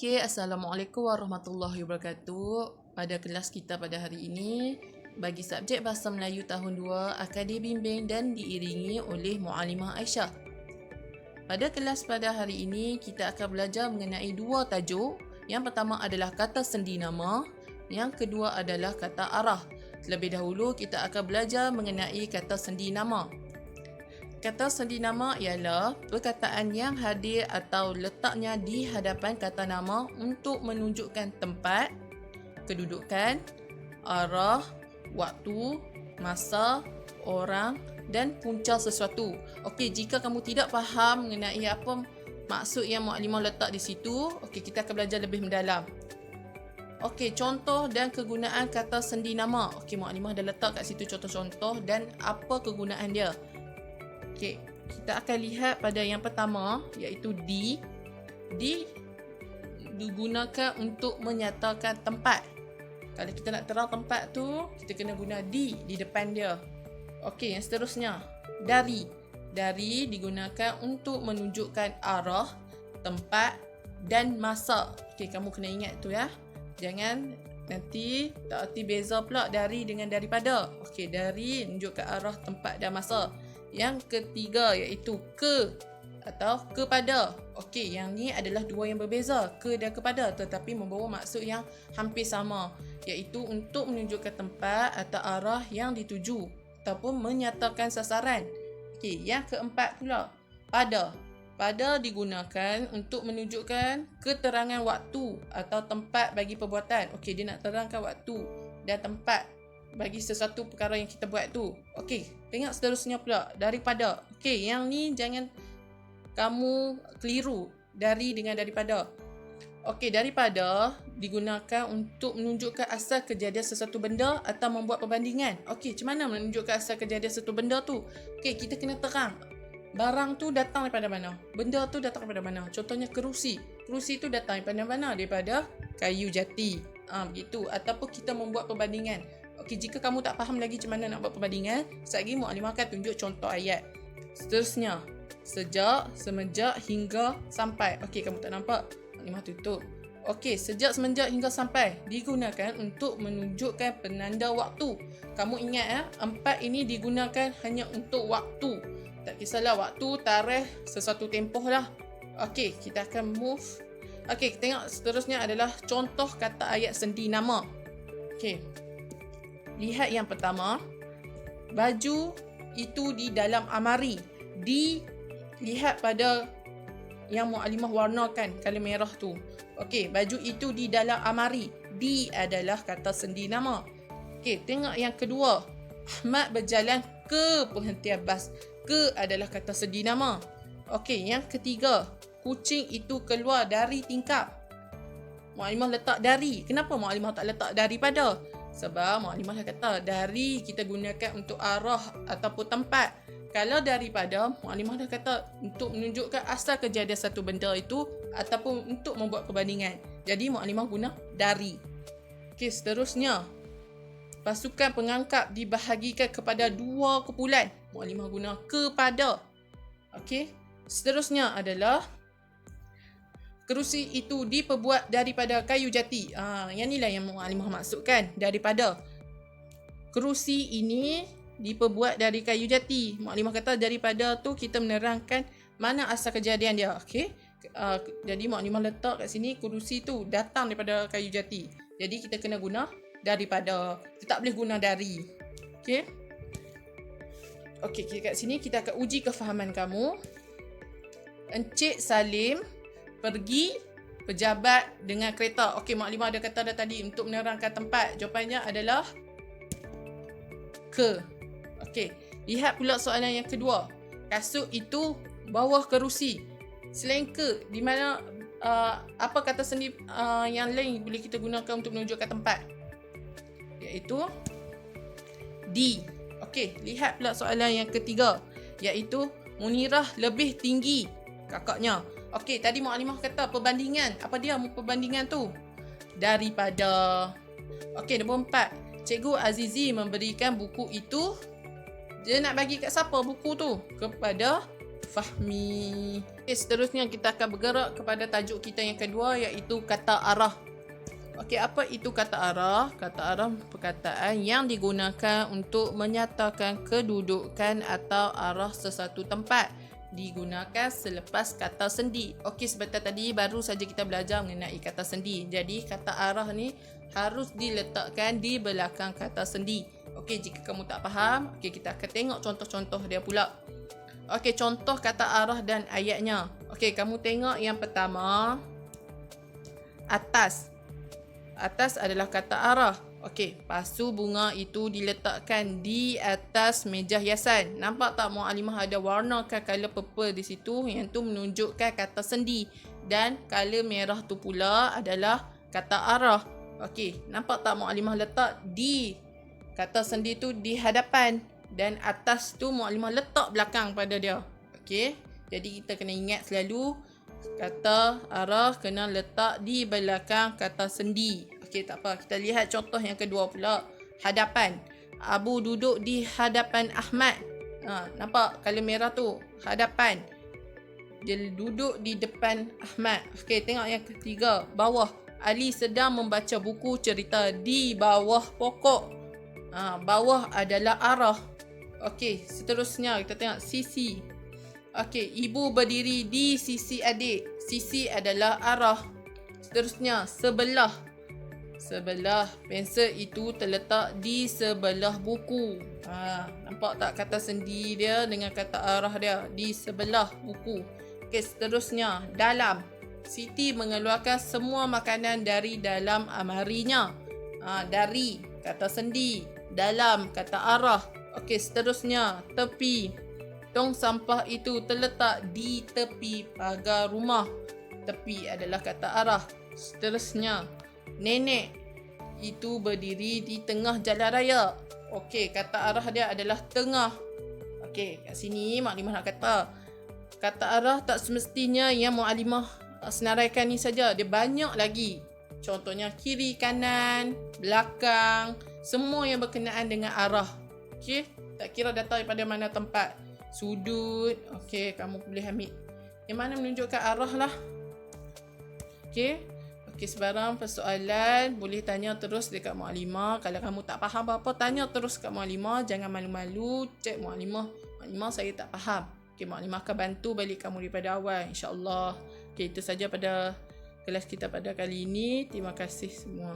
Okey, Assalamualaikum warahmatullahi wabarakatuh. Pada kelas kita pada hari ini, bagi subjek Bahasa Melayu tahun 2 akan dibimbing dan diiringi oleh Muallimah Aisyah. Pada kelas pada hari ini, kita akan belajar mengenai dua tajuk. Yang pertama adalah kata sendi nama, yang kedua adalah kata arah. Terlebih dahulu, kita akan belajar mengenai kata sendi nama. Kata sendi nama ialah perkataan yang hadir atau letaknya di hadapan kata nama untuk menunjukkan tempat, kedudukan, arah, waktu, masa, orang dan punca sesuatu. Okey, jika kamu tidak faham mengenai apa maksud yang Mukadimah letak di situ, okey, kita akan belajar lebih mendalam. Okey, contoh dan kegunaan kata sendi nama. Okey, Mukadimah dah letak kat situ contoh-contoh dan apa kegunaan dia. Okey, kita akan lihat pada yang pertama iaitu di. Di digunakan untuk menyatakan tempat. Kalau kita nak terang tempat tu, kita kena guna di depan dia. Okey, yang seterusnya dari. Dari digunakan untuk menunjukkan arah, tempat dan masa. Okey, kamu kena ingat tu ya. Jangan nanti tak erti beza pula dari dengan daripada. Okey, dari menunjukkan arah, tempat dan masa. Yang ketiga iaitu ke atau kepada. Okey, yang ni adalah dua yang berbeza, ke dan kepada, tetapi membawa maksud yang hampir sama, iaitu untuk menunjukkan tempat atau arah yang dituju ataupun menyatakan sasaran. Okey, yang keempat pula, pada. Pada digunakan untuk menunjukkan keterangan waktu atau tempat bagi perbuatan. Okey, dia nak terangkan waktu dan tempat bagi sesuatu perkara yang kita buat tu. Okey, tengok seterusnya pula, daripada. Okey, yang ni jangan kamu keliru, dari dengan daripada. Okey, daripada digunakan untuk menunjukkan asal kejadian sesuatu benda atau membuat perbandingan. Okey, macam mana menunjukkan asal kejadian sesuatu benda tu? Okey, kita kena terang. Barang tu datang daripada mana? Benda tu datang daripada mana? Contohnya kerusi. Kerusi tu datang daripada mana? Daripada kayu jati. Begitu. Ataupun kita membuat perbandingan. Okey, jika kamu tak faham lagi macam mana nak buat perbandingan, sekejap lagi Mukadimah akan tunjuk contoh ayat. Seterusnya, sejak, semenjak, hingga, sampai. Okey, kamu tak nampak? Mukadimah tutup. Okey, sejak, semenjak, hingga, sampai digunakan untuk menunjukkan penanda waktu. Kamu ingat ya, 4 ini digunakan hanya untuk waktu. Tak kisahlah waktu, tarikh, sesuatu tempoh lah. Okey, kita akan move. Okey, tengok seterusnya adalah contoh kata ayat sendi nama. Okey. Lihat yang pertama, baju itu di dalam amari. Dilihat pada yang Mukadimah warnakan kalau merah tu. Okey, baju itu di dalam amari. Di adalah kata sendi nama. Okey, tengok yang kedua. Ahmad berjalan ke penghentian bas. Ke adalah kata sendi nama. Okey, yang ketiga. Kucing itu keluar dari tingkap. Mukadimah letak dari. Kenapa Mukadimah tak letak daripada? Sebab Mukadimah dah kata dari kita gunakan untuk arah ataupun tempat. Kalau daripada, Mukadimah dah kata untuk menunjukkan asal kejadian satu benda itu ataupun untuk membuat perbandingan. Jadi Mukadimah guna dari. Okey, seterusnya. Pasukan pengangkap dibahagikan kepada 2 kumpulan. Mukadimah guna kepada. Okey, seterusnya adalah kerusi itu diperbuat daripada kayu jati. Yang inilah yang Mukadimah maksudkan, daripada. Kerusi ini diperbuat dari kayu jati. Mukadimah kata daripada tu kita menerangkan mana asal kejadian dia. Okey. Jadi Mukadimah letak kat sini kerusi tu datang daripada kayu jati. Jadi kita kena guna daripada. Kita tak boleh guna dari. Okey. Okey, kat sini kita akan uji kefahaman kamu. Encik Salim pergi pejabat dengan kereta. Okey, Mukadimah ada kata dah tadi untuk menerangkan tempat. Jawapannya adalah ke. Okey, lihat pula soalan yang kedua. Kasut itu bawah kerusi. Selain ke, di mana apa kata sendi yang lain boleh kita gunakan untuk menunjukkan tempat? Iaitu di. Okey, lihat pula soalan yang ketiga, iaitu Munirah lebih tinggi kakaknya. Okey, tadi Mukadimah kata perbandingan. Apa dia perbandingan tu? Daripada. Okey, nombor 4. Cikgu Azizi memberikan buku itu. Dia nak bagi kat siapa buku tu? Kepada fahmi. Okey, seterusnya kita akan bergerak kepada tajuk kita yang kedua, iaitu kata arah. Okey, apa itu kata arah? Kata arah perkataan yang digunakan untuk menyatakan kedudukan atau arah sesuatu tempat. Digunakan selepas kata sendi. Okey, sebentar tadi baru saja kita belajar mengenai kata sendi. Jadi kata arah ni harus diletakkan di belakang kata sendi. Okey, jika kamu tak faham, kita akan tengok contoh-contoh dia pula. Okey, contoh kata arah dan ayatnya. Okey, kamu tengok yang pertama, atas. Atas adalah kata arah. Okey, pasu bunga itu diletakkan di atas meja hiasan. Nampak tak Muallimah ada warnakan color purple di situ, yang tu menunjukkan kata sendi. Dan color merah tu pula adalah kata arah. Okey, nampak tak Muallimah letak di kata sendi tu di hadapan, dan atas tu Muallimah letak belakang pada dia. Okey, jadi kita kena ingat selalu kata arah kena letak di belakang kata sendi. Okey, tak apa. Kita lihat contoh yang kedua pula. Hadapan. Abu duduk di hadapan Ahmad. Nampak color merah tu? Hadapan. Dia duduk di depan Ahmad. Okey, tengok yang ketiga. Bawah. Ali sedang membaca buku cerita di bawah pokok. Bawah adalah arah. Okey, seterusnya kita tengok sisi. Okey, ibu berdiri di sisi adik. Sisi adalah arah. Seterusnya, sebelah. Sebelah. Pensel itu terletak di sebelah buku. Nampak tak kata sendi dia dengan kata arah dia? Di sebelah buku. Okey, seterusnya, dalam. Siti mengeluarkan semua makanan dari dalam amarinya. Dari, kata sendi. Dalam, kata arah. Okey, seterusnya, tepi. Tong sampah itu terletak di tepi pagar rumah. Tepi adalah kata arah. Seterusnya, nenek itu berdiri di tengah jalan raya. Okey, kata arah dia adalah tengah. Okey, kat sini Maklimah nak kata, kata arah tak semestinya yang Muallimah senaraikan ni saja. Dia banyak lagi. Contohnya kiri, kanan, belakang, semua yang berkenaan dengan arah. Okey, tak kira datang daripada mana tempat. Sudut. Okey, kamu boleh ambil yang mana menunjukkan arah lah. Okey, sebarang persoalan boleh tanya terus dekat Muallimah. Kalau kamu tak faham apa-apa, tanya terus kat Muallimah. Jangan malu-malu cek Muallimah. Muallimah, saya tak faham. Okey, Muallimah akan bantu balik kamu daripada awal, insya-Allah. Okey, itu saja pada kelas kita pada kali ini. Terima kasih semua.